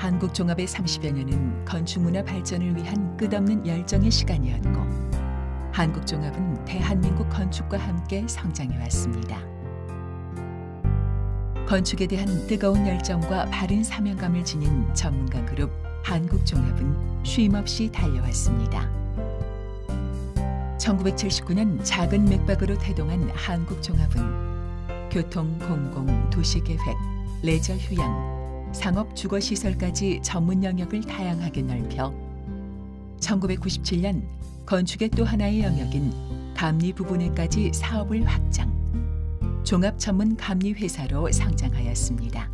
한국종합의 30여 년은 건축문화 발전을 위한 끝없는 열정의 시간이었고, 한국종합은 대한민국 건축과 함께 성장해 왔습니다. 건축에 대한 뜨거운 열정과 바른 사명감을 지닌 전문가 그룹 한국종합은 쉼없이 달려왔습니다. 1979년 작은 맥박으로 태동한 한국종합은 교통, 공공, 도시계획, 레저 휴양, 상업, 주거시설까지 전문 영역을 다양하게 넓혀 1997년 건축의 또 하나의 영역인 감리 부분에까지 사업을 확장, 종합 전문 감리 회사로 성장하였습니다.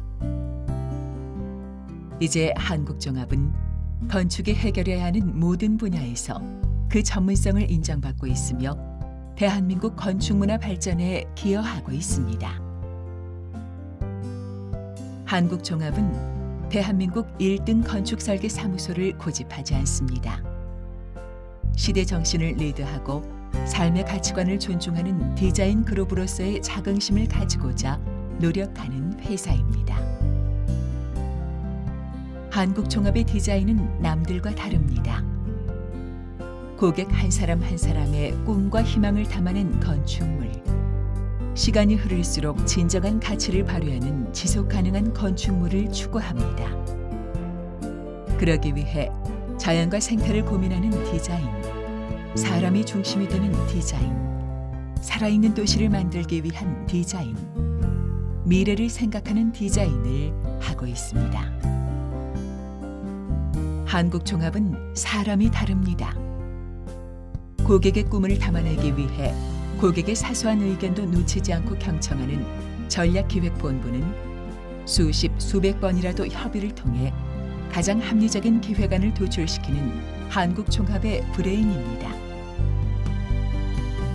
이제 한국종합은 건축이 해결해야 하는 모든 분야에서 그 전문성을 인정받고 있으며 대한민국 건축문화 발전에 기여하고 있습니다. 한국종합은 대한민국 1등 건축설계 사무소를 고집하지 않습니다. 시대 정신을 리드하고 삶의 가치관을 존중하는 디자인 그룹으로서의 자긍심을 가지고자 노력하는 회사입니다. 한국종합의 디자인은 남들과 다릅니다. 고객 한 사람 한 사람의 꿈과 희망을 담아낸 건축물. 시간이 흐를수록 진정한 가치를 발휘하는 지속가능한 건축물을 추구합니다. 그러기 위해 자연과 생태를 고민하는 디자인, 사람이 중심이 되는 디자인, 살아있는 도시를 만들기 위한 디자인, 미래를 생각하는 디자인을 하고 있습니다. 한국종합은 사람이 다릅니다. 고객의 꿈을 담아내기 위해 고객의 사소한 의견도 놓치지 않고 경청하는 전략기획본부는 수십, 수백 번이라도 협의를 통해 가장 합리적인 기획안을 도출시키는 한국종합의 브레인입니다.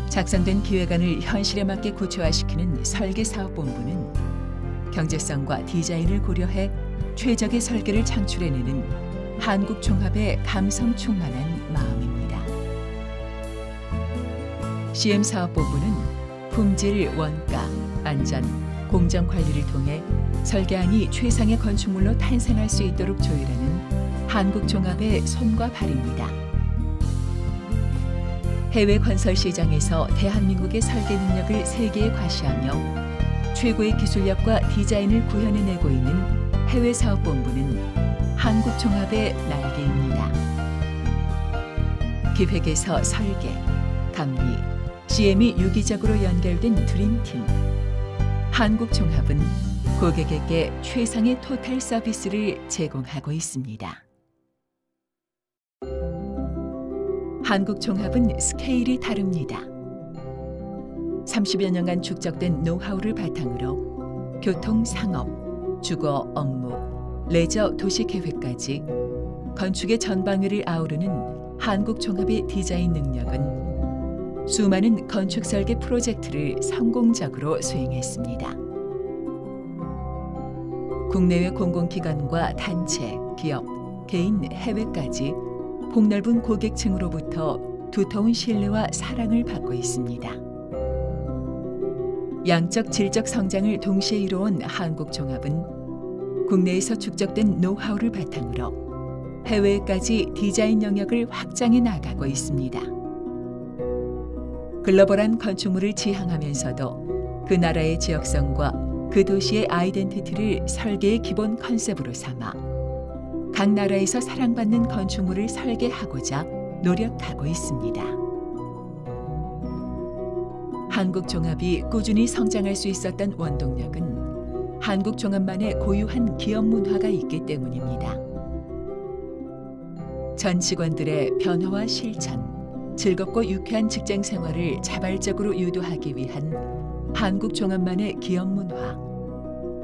작성된 기획안을 현실에 맞게 구체화시키는 설계사업본부는 경제성과 디자인을 고려해 최적의 설계를 창출해내는 한국종합의 감성 충만한 마음입니다. CM사업본부는 품질, 원가, 안전, 공정 관리를 통해 설계안이 최상의 건축물로 탄생할 수 있도록 조율하는 한국종합의 손과 발입니다. 해외 건설 시장에서 대한민국의 설계 능력을 세계에 과시하며 최고의 기술력과 디자인을 구현해내고 있는 해외사업본부는 한국종합의 날개입니다. 기획에서 설계, 감리, CM이 유기적으로 연결된 드림팀. 한국종합은 고객에게 최상의 토탈 서비스를 제공하고 있습니다. 한국종합은 스케일이 다릅니다. 30여 년간 축적된 노하우를 바탕으로 교통, 상업, 주거, 업무, 레저, 도시계획까지 건축의 전방위를 아우르는 한국종합의 디자인 능력은 수많은 건축설계 프로젝트를 성공적으로 수행했습니다. 국내외 공공기관과 단체, 기업, 개인, 해외까지 폭넓은 고객층으로부터 두터운 신뢰와 사랑을 받고 있습니다. 양적, 질적 성장을 동시에 이루어온 한국종합은 국내에서 축적된 노하우를 바탕으로 해외까지 디자인 영역을 확장해 나가고 있습니다. 글로벌한 건축물을 지향하면서도 그 나라의 지역성과 그 도시의 아이덴티티를 설계의 기본 컨셉으로 삼아 각 나라에서 사랑받는 건축물을 설계하고자 노력하고 있습니다. 한국종합이 꾸준히 성장할 수 있었던 원동력은 한국종합만의 고유한 기업 문화가 있기 때문입니다. 전 직원들의 변화와 실천, 즐겁고 유쾌한 직장 생활을 자발적으로 유도하기 위한 한국종합만의 기업 문화,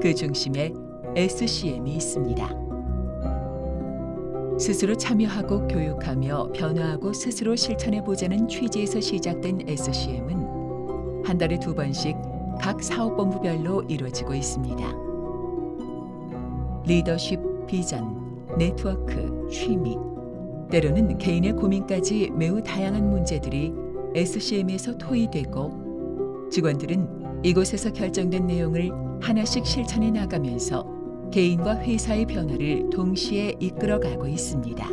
그 중심에 SCM이 있습니다. 스스로 참여하고 교육하며 변화하고 스스로 실천해보자는 취지에서 시작된 SCM은 한 달에 2번씩 각 사업본부별로 이루어지고 있습니다. 리더십, 비전, 네트워크, 취미, 때로는 개인의 고민까지 매우 다양한 문제들이 SCM에서 토의되고 직원들은 이곳에서 결정된 내용을 하나씩 실천해 나가면서 개인과 회사의 변화를 동시에 이끌어가고 있습니다.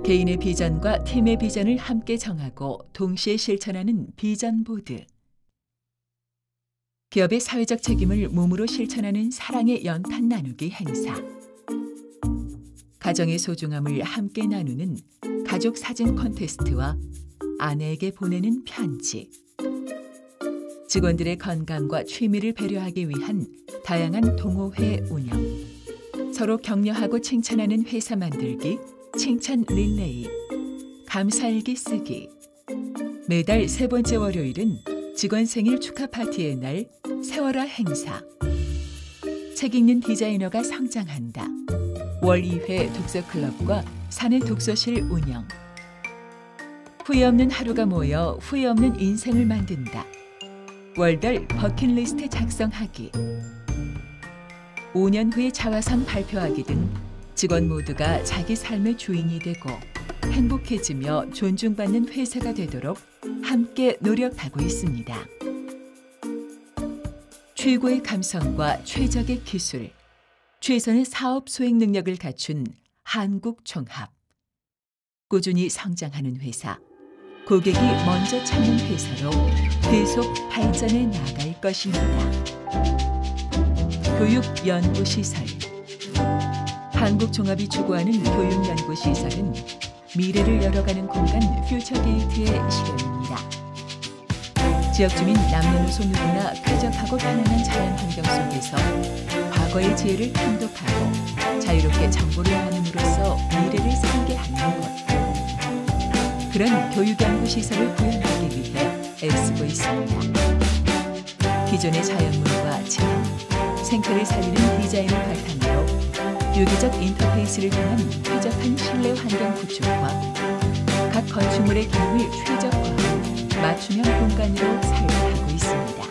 개인의 비전과 팀의 비전을 함께 정하고 동시에 실천하는 비전 보드. 기업의 사회적 책임을 몸으로 실천하는 사랑의 연탄 나누기 행사. 가정의 소중함을 함께 나누는 가족 사진 콘테스트와 아내에게 보내는 편지. 직원들의 건강과 취미를 배려하기 위한 다양한 동호회 운영. 서로 격려하고 칭찬하는 회사 만들기, 칭찬 릴레이, 감사일기 쓰기. 매달 세 번째 월요일은 직원 생일 축하 파티의 날, 세월아 행사. 책 읽는 디자이너가 성장한다. 월 2회 독서클럽과 사내 독서실 운영. 후회 없는 하루가 모여 후회 없는 인생을 만든다. 월별 버킷리스트 작성하기. 5년 후에 자화상 발표하기 등 직원 모두가 자기 삶의 주인이 되고 행복해지며 존중받는 회사가 되도록 함께 노력하고 있습니다. 최고의 감성과 최적의 기술, 최선의 사업 수행 능력을 갖춘 한국종합. 꾸준히 성장하는 회사, 고객이 먼저 찾는 회사로 계속 발전해 나갈 것입니다. 교육연구시설. 한국종합이 추구하는 교육연구시설은 미래를 열어가는 공간 퓨처게이트의 실현입니다. 지역주민 남녀노소 누구나 쾌적하고 편안한 자연환경 속에서 과거의 지혜를 통독하고 자유롭게 정보를 나눔으로써 미래를 설계하는 것. 그런 교육연구시설을 구현하기 위해 애쓰고 있습니다. 기존의 자연물과 지형, 생태를 살리는 디자인을 바탕으로 유기적 인터페이스를 통한 쾌적한 실내 환경 구축과 각 건축물의 기능을 최적화한 맞춤형 공간으로 설계하고 있습니다.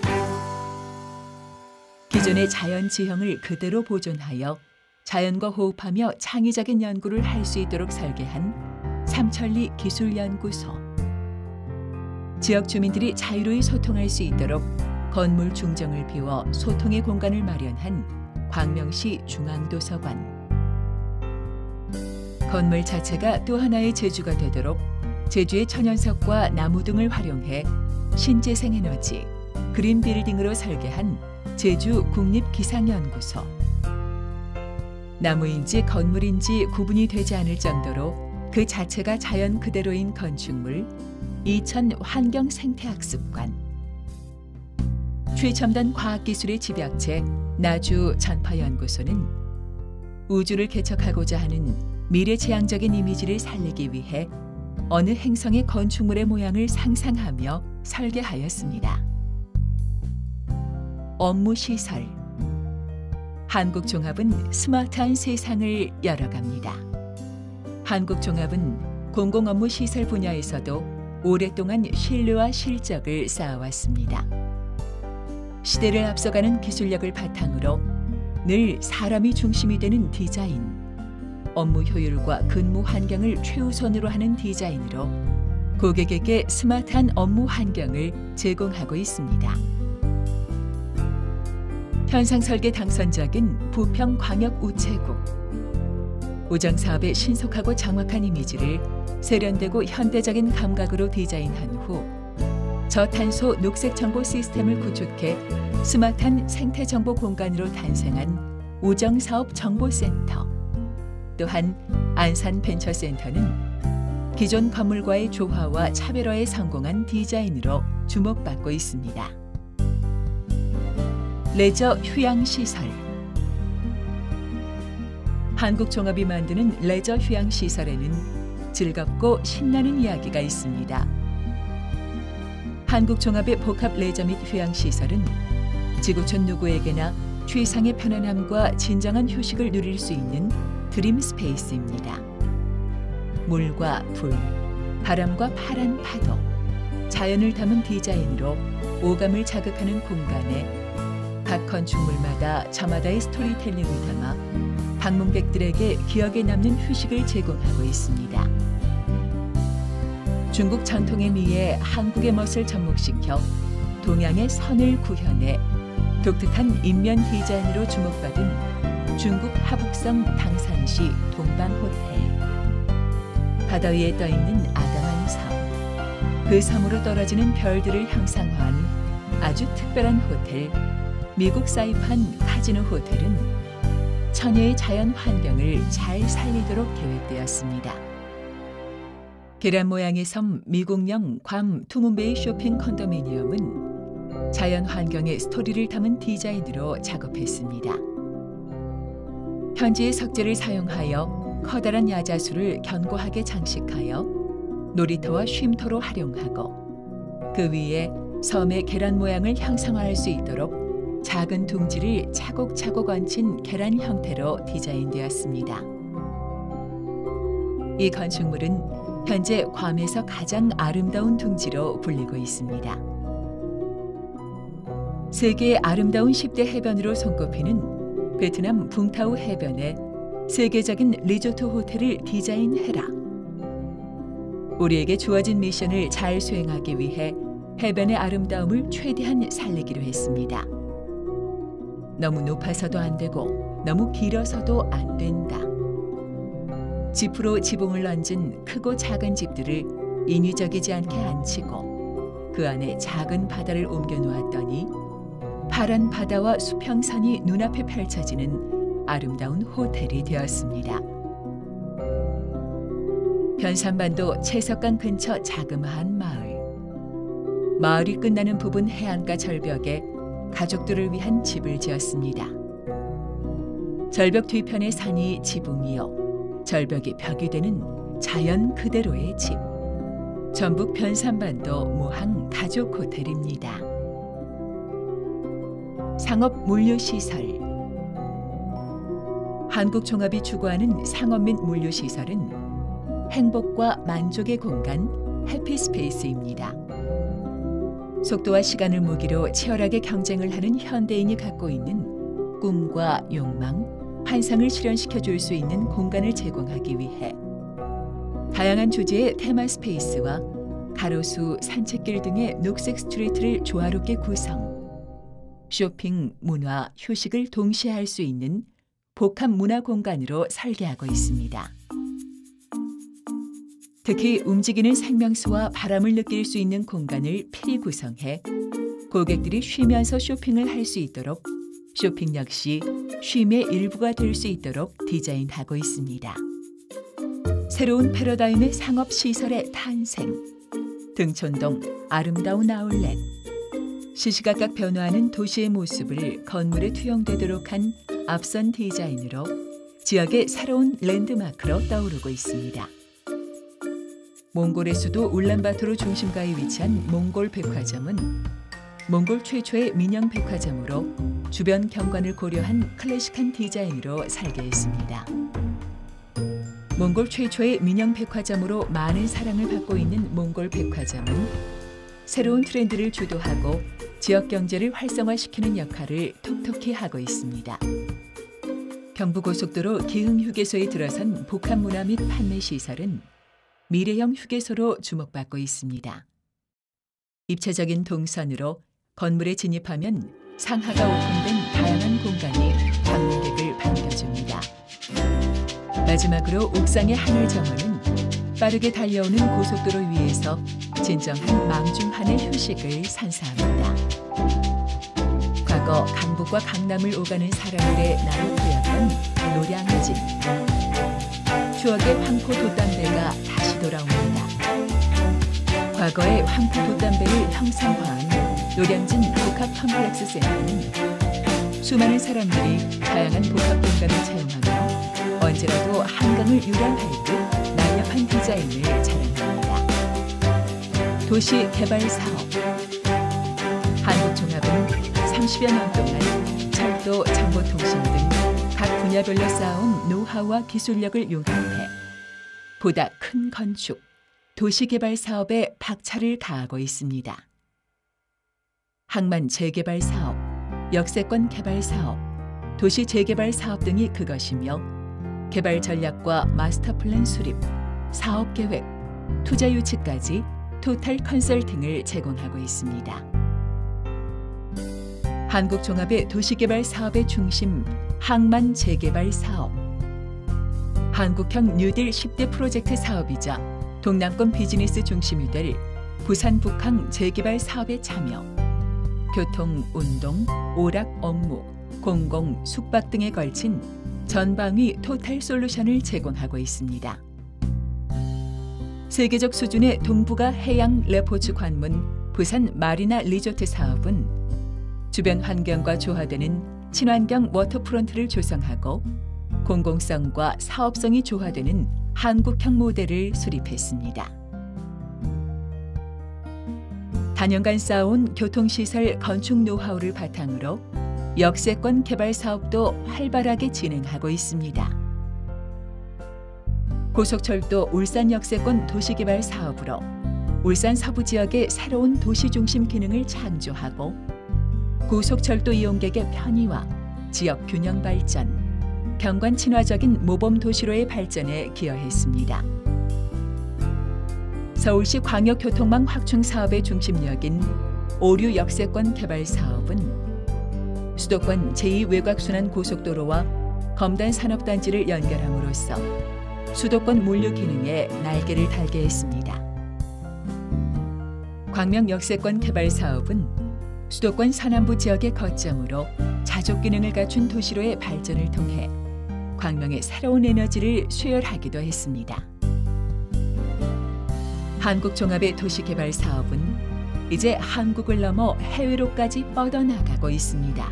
기존의 자연 지형을 그대로 보존하여 자연과 호흡하며 창의적인 연구를 할 수 있도록 설계한 삼천리 기술연구소. 지역 주민들이 자유로이 소통할 수 있도록 건물 중정을 비워 소통의 공간을 마련한 광명시 중앙도서관. 건물 자체가 또 하나의 제주가 되도록 제주의 천연석과 나무 등을 활용해 신재생에너지, 그린빌딩으로 설계한 제주 국립기상연구소. 나무인지 건물인지 구분이 되지 않을 정도로 그 자체가 자연 그대로인 건축물, 이천 환경생태학습관. 최첨단 과학기술의 집약체 나주 전파연구소는 우주를 개척하고자 하는 미래지향적인 이미지를 살리기 위해 어느 행성의 건축물의 모양을 상상하며 설계하였습니다. 업무시설. 한국종합은 스마트한 세상을 열어갑니다. 한국종합은 공공업무시설 분야에서도 오랫동안 신뢰와 실적을 쌓아왔습니다. 시대를 앞서가는 기술력을 바탕으로 늘 사람이 중심이 되는 디자인, 업무 효율과 근무 환경을 최우선으로 하는 디자인으로 고객에게 스마트한 업무 환경을 제공하고 있습니다. 현상설계 당선작인 부평광역우체국. 우정사업의 신속하고 정확한 이미지를 세련되고 현대적인 감각으로 디자인한 후 저탄소 녹색정보 시스템을 구축해 스마트한 생태정보 공간으로 탄생한 우정사업정보센터. 또한 안산벤처센터는 기존 건물과의 조화와 차별화에 성공한 디자인으로 주목받고 있습니다. 레저 휴양시설. 한국종합이 만드는 레저 휴양시설에는 즐겁고 신나는 이야기가 있습니다. 한국종합의 복합 레저 및 휴양시설은 지구촌 누구에게나 최상의 편안함과 진정한 휴식을 누릴 수 있는 드림 스페이스입니다. 물과 불, 바람과 파란 파도, 자연을 담은 디자인으로 오감을 자극하는 공간에 각 건축물마다 저마다의 스토리텔링을 담아 방문객들에게 기억에 남는 휴식을 제공하고 있습니다. 중국 전통의 미에 한국의 멋을 접목시켜 동양의 선을 구현해 독특한 인면 디자인으로 주목받은 중국 하북성 당산시 동방호텔. 바다 위에 떠있는 아담한 섬, 그 섬으로 떨어지는 별들을 형상화한 아주 특별한 호텔, 미국 사이판 카지노 호텔은 천혜의 자연 환경을 잘 살리도록 계획되었습니다. 계란 모양의 섬 미국령 괌 투문베이 쇼핑 컨도미니엄은 자연 환경의 스토리를 담은 디자인으로 작업했습니다. 현지의 석재를 사용하여 커다란 야자수를 견고하게 장식하여 놀이터와 쉼터로 활용하고 그 위에 섬의 계란 모양을 형상화할 수 있도록 작은 둥지를 차곡차곡 얹힌 계란 형태로 디자인되었습니다. 이 건축물은 현재 괌에서 가장 아름다운 둥지로 불리고 있습니다. 세계의 아름다운 10대 해변으로 손꼽히는 베트남 붕타우 해변에 세계적인 리조트 호텔을 디자인해라. 우리에게 주어진 미션을 잘 수행하기 위해 해변의 아름다움을 최대한 살리기로 했습니다. 너무 높아서도 안 되고 너무 길어서도 안 된다. 지프로 지붕을 얹은 크고 작은 집들을 인위적이지 않게 앉히고 그 안에 작은 바다를 옮겨 놓았더니 파란 바다와 수평선이 눈앞에 펼쳐지는 아름다운 호텔이 되었습니다. 변산반도 채석강 근처 자그마한 마을. 마을이 끝나는 부분 해안가 절벽에 가족들을 위한 집을 지었습니다. 절벽 뒤편의 산이 지붕이요, 절벽이 벽이 되는 자연 그대로의 집. 전북 변산반도 무항 가족 호텔입니다. 상업 물류시설. 한국종합이 추구하는 상업 및 물류시설은 행복과 만족의 공간, 해피스페이스입니다. 속도와 시간을 무기로 치열하게 경쟁을 하는 현대인이 갖고 있는 꿈과 욕망, 환상을 실현시켜 줄 수 있는 공간을 제공하기 위해 다양한 주제의 테마 스페이스와 가로수, 산책길 등의 녹색 스트리트를 조화롭게 구성, 쇼핑, 문화, 휴식을 동시에 할 수 있는 복합 문화 공간으로 설계하고 있습니다. 특히 움직이는 생명수와 바람을 느낄 수 있는 공간을 필히 구성해 고객들이 쉬면서 쇼핑을 할 수 있도록 쇼핑 역시 쉼의 일부가 될 수 있도록 디자인하고 있습니다. 새로운 패러다임의 상업시설의 탄생, 등촌동 아름다운 아울렛, 시시각각 변화하는 도시의 모습을 건물에 투영되도록 한 앞선 디자인으로 지역의 새로운 랜드마크로 떠오르고 있습니다. 몽골의 수도 울란바토르 중심가에 위치한 몽골 백화점은 몽골 최초의 민영 백화점으로 주변 경관을 고려한 클래식한 디자인으로 설계했습니다. 몽골 최초의 민영 백화점으로 많은 사랑을 받고 있는 몽골 백화점은 새로운 트렌드를 주도하고 지역 경제를 활성화시키는 역할을 톡톡히 하고 있습니다. 경부고속도로 기흥휴게소에 들어선 복합문화 및 판매시설은 미래형 휴게소로 주목받고 있습니다. 입체적인 동선으로 건물에 진입하면 상하가 오픈된 다양한 공간이 방문객을 반겨줍니다. 마지막으로 옥상의 하늘 정원은 빠르게 달려오는 고속도로 위에서 진정한 망중한의 휴식을 선사합니다. 과거 강북과 강남을 오가는 사람들의 나루터였던 노량진. 추억의 황포 돛담배가 다시 돌아옵니다. 과거의 황포 돛담배를 형상화한 노량진 복합 컴플렉스 센터는 수많은 사람들이 다양한 복합 공간을 체험하며 언제라도 한강을 유람할 듯 날렵한 디자인을 자랑합니다. 도시 개발 사업. 한국종합은 30여 년 동안 철도, 정보통신 등 각 분야별로 쌓아온 노하우와 기술력을 융합해 보다 큰 건축, 도시개발 사업에 박차를 가하고 있습니다. 항만 재개발 사업, 역세권 개발 사업, 도시 재개발 사업 등이 그것이며 개발 전략과 마스터 플랜 수립, 사업 계획, 투자 유치까지 토탈 컨설팅을 제공하고 있습니다. 한국종합의 도시개발 사업의 중심 항만 재개발 사업, 한국형 뉴딜 10대 프로젝트 사업이자 동남권 비즈니스 중심이 될 부산 북항 재개발 사업에 참여, 교통, 운동, 오락 업무, 공공, 숙박 등에 걸친 전방위 토탈 솔루션을 제공하고 있습니다. 세계적 수준의 동북아 해양 레포츠 관문 부산 마리나 리조트 사업은 주변 환경과 조화되는 친환경 워터프론트를 조성하고 공공성과 사업성이 조화되는 한국형 모델을 수립했습니다. 단연간 쌓아온 교통시설 건축 노하우를 바탕으로 역세권 개발 사업도 활발하게 진행하고 있습니다. 고속철도 울산 역세권 도시개발 사업으로 울산 서부 지역의 새로운 도시 중심 기능을 창조하고 고속철도 이용객의 편의와 지역 균형 발전, 경관 친화적인 모범 도시로의 발전에 기여했습니다. 서울시 광역교통망 확충 사업의 중심역인 오류 역세권 개발 사업은 수도권 제2외곽순환 고속도로와 검단 산업단지를 연결함으로써 수도권 물류 기능에 날개를 달게 했습니다. 광명 역세권 개발 사업은 수도권 서남부 지역의 거점으로 자족 기능을 갖춘 도시로의 발전을 통해 광명의 새로운 에너지를 수혈하기도 했습니다. 한국종합의 도시개발 사업은 이제 한국을 넘어 해외로까지 뻗어나가고 있습니다.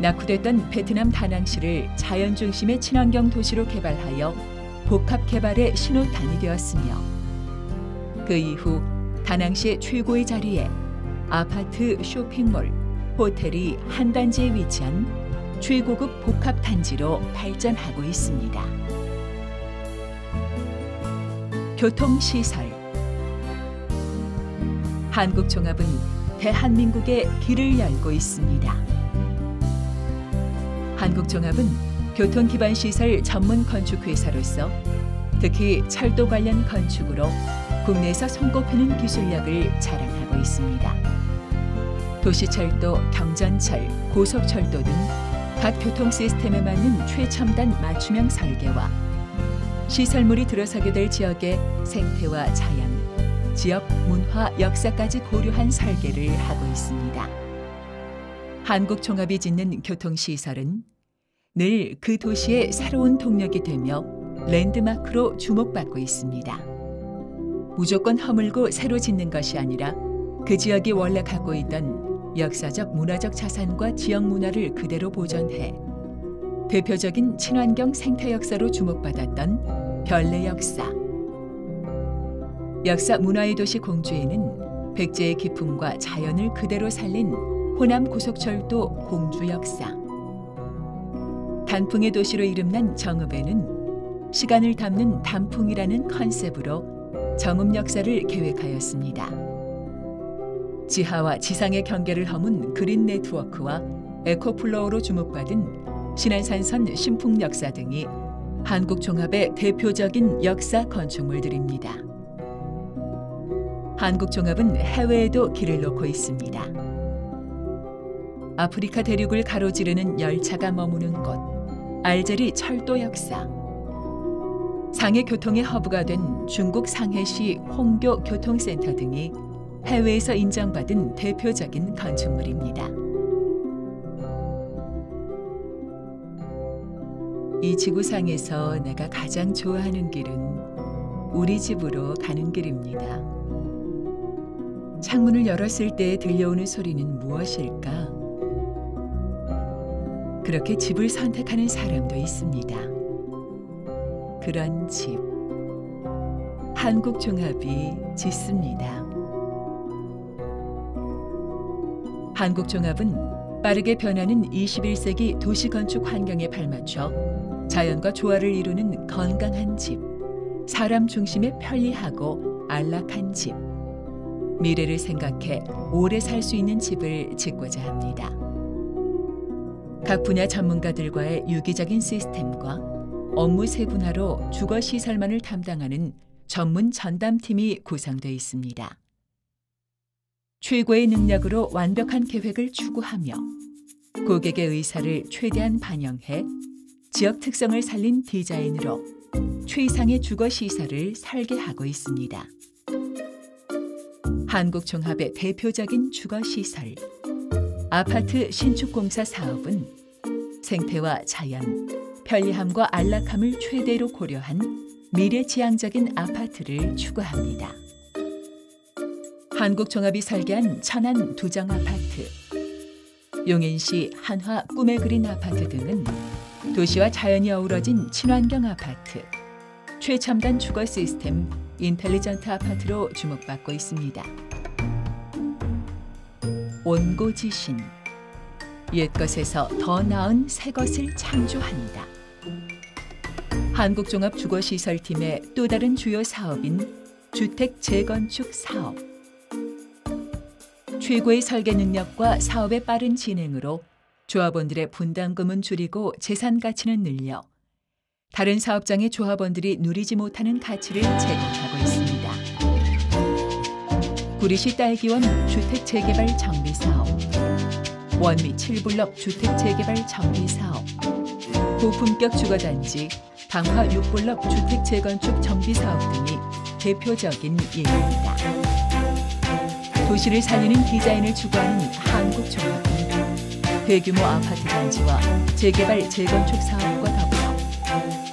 낙후됐던 베트남 다낭시를 자연 중심의 친환경 도시로 개발하여 복합 개발의 신호탄이 되었으며 그 이후 다낭시의 최고의 자리에 아파트, 쇼핑몰, 호텔이 한 단지에 위치한 최고급 복합 단지로 발전하고 있습니다. 교통시설. 한국종합은 대한민국의 길을 열고 있습니다. 한국종합은 교통기반시설 전문 건축회사로서 특히 철도 관련 건축으로 국내에서 손꼽히는 기술력을 자랑하고 있습니다. 도시철도, 경전철, 고속철도 등 각 교통 시스템에 맞는 최첨단 맞춤형 설계와 시설물이 들어서게 될 지역의 생태와 자연, 지역 문화, 역사까지 고려한 설계를 하고 있습니다. 한국종합이 짓는 교통시설은 늘 그 도시의 새로운 동력이 되며 랜드마크로 주목받고 있습니다. 무조건 허물고 새로 짓는 것이 아니라 그 지역이 원래 갖고 있던 역사적 문화적 자산과 지역 문화를 그대로 보존해 대표적인 친환경 생태 역사로 주목받았던 별내 역사. 역사 문화의 도시 공주에는 백제의 기품과 자연을 그대로 살린 호남 고속철도 공주 역사. 단풍의 도시로 이름난 정읍에는 시간을 담는 단풍이라는 컨셉으로 정읍 역사를 계획하였습니다. 지하와 지상의 경계를 허문 그린 네트워크와 에코플로어로 주목받은 신안산선 신풍 역사 등이 한국종합의 대표적인 역사 건축물들입니다. 한국종합은 해외에도 길을 놓고 있습니다. 아프리카 대륙을 가로지르는 열차가 머무는 곳, 알제리 철도 역사, 상해 교통의 허브가 된 중국 상해시 홍교 교통센터 등이 해외에서 인정받은 대표적인 건축물입니다. 이 지구상에서 내가 가장 좋아하는 길은 우리 집으로 가는 길입니다. 창문을 열었을 때 들려오는 소리는 무엇일까? 그렇게 집을 선택하는 사람도 있습니다. 그런 집, 한국종합이 짓습니다. 한국종합은 빠르게 변하는 21세기 도시건축 환경에 발맞춰 자연과 조화를 이루는 건강한 집, 사람 중심의 편리하고 안락한 집, 미래를 생각해 오래 살 수 있는 집을 짓고자 합니다. 각 분야 전문가들과의 유기적인 시스템과 업무 세분화로 주거시설만을 담당하는 전문 전담팀이 구성되어 있습니다. 최고의 능력으로 완벽한 계획을 추구하며 고객의 의사를 최대한 반영해 지역 특성을 살린 디자인으로 최상의 주거시설을 설계하고 있습니다. 한국종합의 대표적인 주거시설, 아파트 신축공사 사업은 생태와 자연, 편리함과 안락함을 최대로 고려한 미래지향적인 아파트를 추구합니다. 한국종합이 설계한 천안 두정아파트, 용인시 한화 꿈의 그린 아파트 등은 도시와 자연이 어우러진 친환경 아파트, 최첨단 주거 시스템 인텔리전트 아파트로 주목받고 있습니다. 온고지신, 옛것에서 더 나은 새것을 창조한다. 한국종합주거시설팀의 또 다른 주요 사업인 주택 재건축 사업. 최고의 설계 능력과 사업의 빠른 진행으로 조합원들의 분담금은 줄이고 재산 가치는 늘려 다른 사업장의 조합원들이 누리지 못하는 가치를 제공하고 있습니다. 구리시 딸기원 주택 재개발 정비 사업, 원미 7블럭 주택 재개발 정비 사업, 고품격 주거단지 강화 6블럭 주택 재건축 정비 사업 등이 대표적인 예입니다. 도시를 살리는 디자인을 추구하는 한국종합은 대규모 아파트 단지와 재개발 재건축 사업과 더불어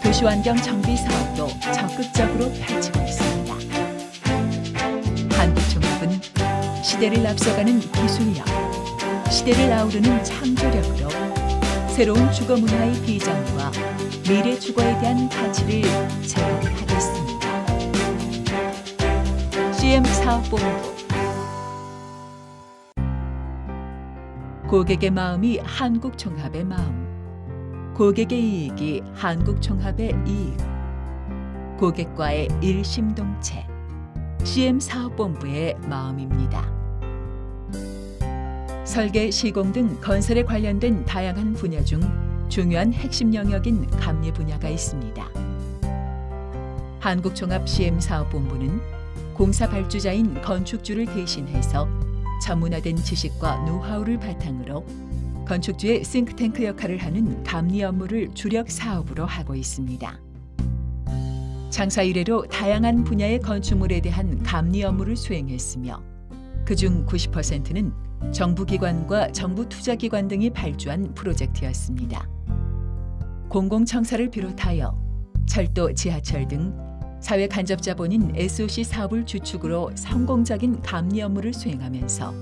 도시환경 정비 사업도 적극적으로 펼치고 있습니다. 한국종합은 시대를 앞서가는 기술력, 시대를 아우르는 창조력으로 새로운 주거 문화의 비전과 미래 주거에 대한 가치를 제공하겠습니다. CM 사업본부. 고객의 마음이 한국종합의 마음, 고객의 이익이 한국종합의 이익, 고객과의 일심동체, CM 사업본부의 마음입니다. 설계, 시공 등 건설에 관련된 다양한 분야 중 중요한 핵심 영역인 감리 분야가 있습니다. 한국종합 CM 사업본부는 공사 발주자인 건축주를 대신해서 전문화된 지식과 노하우를 바탕으로 건축주의 싱크탱크 역할을 하는 감리 업무를 주력 사업으로 하고 있습니다. 장사 이래로 다양한 분야의 건축물에 대한 감리 업무를 수행했으며 그중 90%는 정부기관과 정부투자기관 등이 발주한 프로젝트였습니다. 공공청사를 비롯하여 철도, 지하철 등 사회 간접자본인 SOC 사업을 주축으로 성공적인 감리 업무를 수행하면서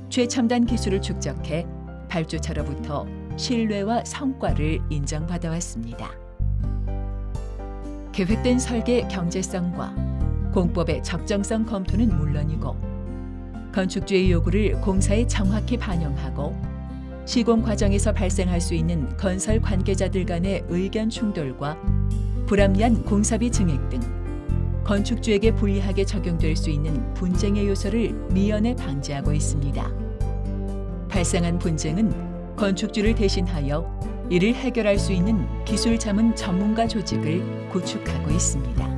최첨단 기술을 축적해 발주처로부터 신뢰와 성과를 인정받아왔습니다. 계획된 설계 경제성과 공법의 적정성 검토는 물론이고 건축주의 요구를 공사에 정확히 반영하고 시공 과정에서 발생할 수 있는 건설 관계자들 간의 의견 충돌과 불합리한 공사비 증액 등 건축주에게 불리하게 적용될 수 있는 분쟁의 요소를 미연에 방지하고 있습니다. 발생한 분쟁은 건축주를 대신하여 이를 해결할 수 있는 기술 자문 전문가 조직을 구축하고 있습니다.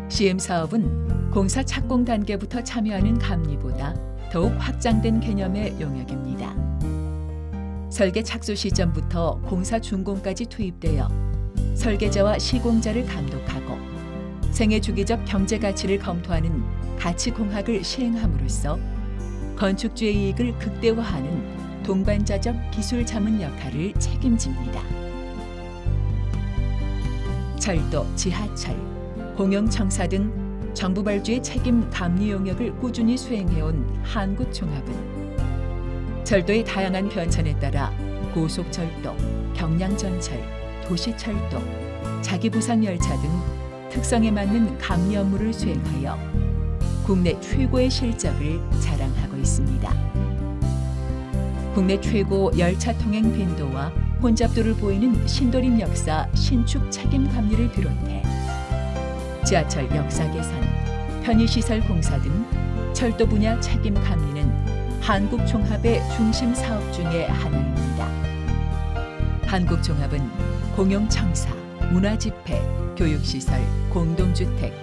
CM 사업은 공사 착공 단계부터 참여하는 감리보다 더욱 확장된 개념의 영역입니다. 설계 착수 시점부터 공사 준공까지 투입되어 설계자와 시공자를 감독하고 생애 주기적 경제 가치를 검토하는 가치 공학을 시행함으로써 건축주의 이익을 극대화하는 동반자적 기술 자문 역할을 책임집니다. 철도, 지하철, 공영청사 등 정부 발주의 책임 감리 영역을 꾸준히 수행해온 한국종합은 철도의 다양한 변천에 따라 고속철도, 경량전철, 도시철도, 자기부상열차 등 특성에 맞는 감리 업무를 수행하여 국내 최고의 실적을 자랑하고 있습니다. 국내 최고 열차 통행 빈도와 혼잡도를 보이는 신도림 역사 신축 책임 감리를 비롯해 지하철 역사 개선, 편의시설 공사 등 철도 분야 책임 감리는 한국종합의 중심 사업 중의 하나입니다. 한국종합은 공용청사, 문화집회, 교육시설, 공동주택,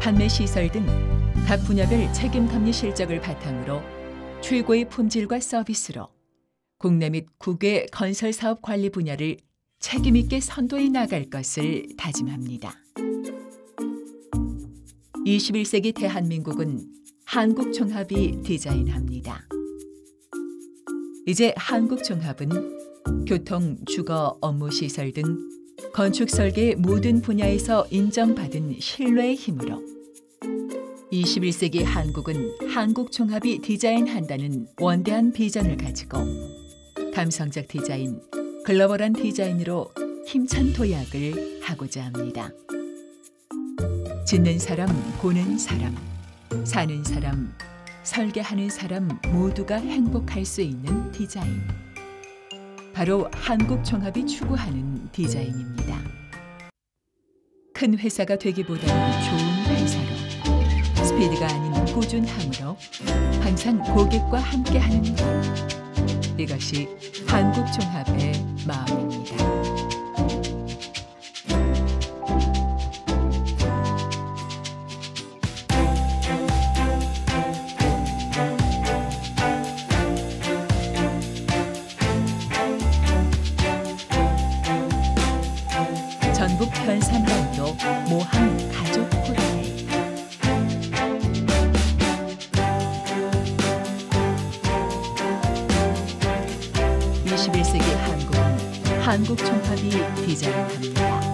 판매시설 등 각 분야별 책임 감리 실적을 바탕으로 최고의 품질과 서비스로 국내 및 국외 건설 사업 관리 분야를 책임 있게 선도해 나갈 것을 다짐합니다. 21세기 대한민국은 한국종합이 디자인합니다. 이제 한국종합은 교통, 주거, 업무시설 등 건축 설계의 모든 분야에서 인정받은 신뢰의 힘으로 21세기 한국은 한국종합이 디자인한다는 원대한 비전을 가지고 감성적 디자인, 글로벌한 디자인으로 힘찬 도약을 하고자 합니다. 짓는 사람, 보는 사람, 사는 사람, 설계하는 사람 모두가 행복할 수 있는 디자인. 바로 한국종합이 추구하는 디자인입니다. 큰 회사가 되기보다는 좋은 회사로, 스피드가 아닌 꾸준함으로 항상 고객과 함께하는 것. 이것이 한국종합의 마음입니다. 전북 편산반도 모항 가족 호텔. 21세기 한국은 한국종합이 디자인합니다.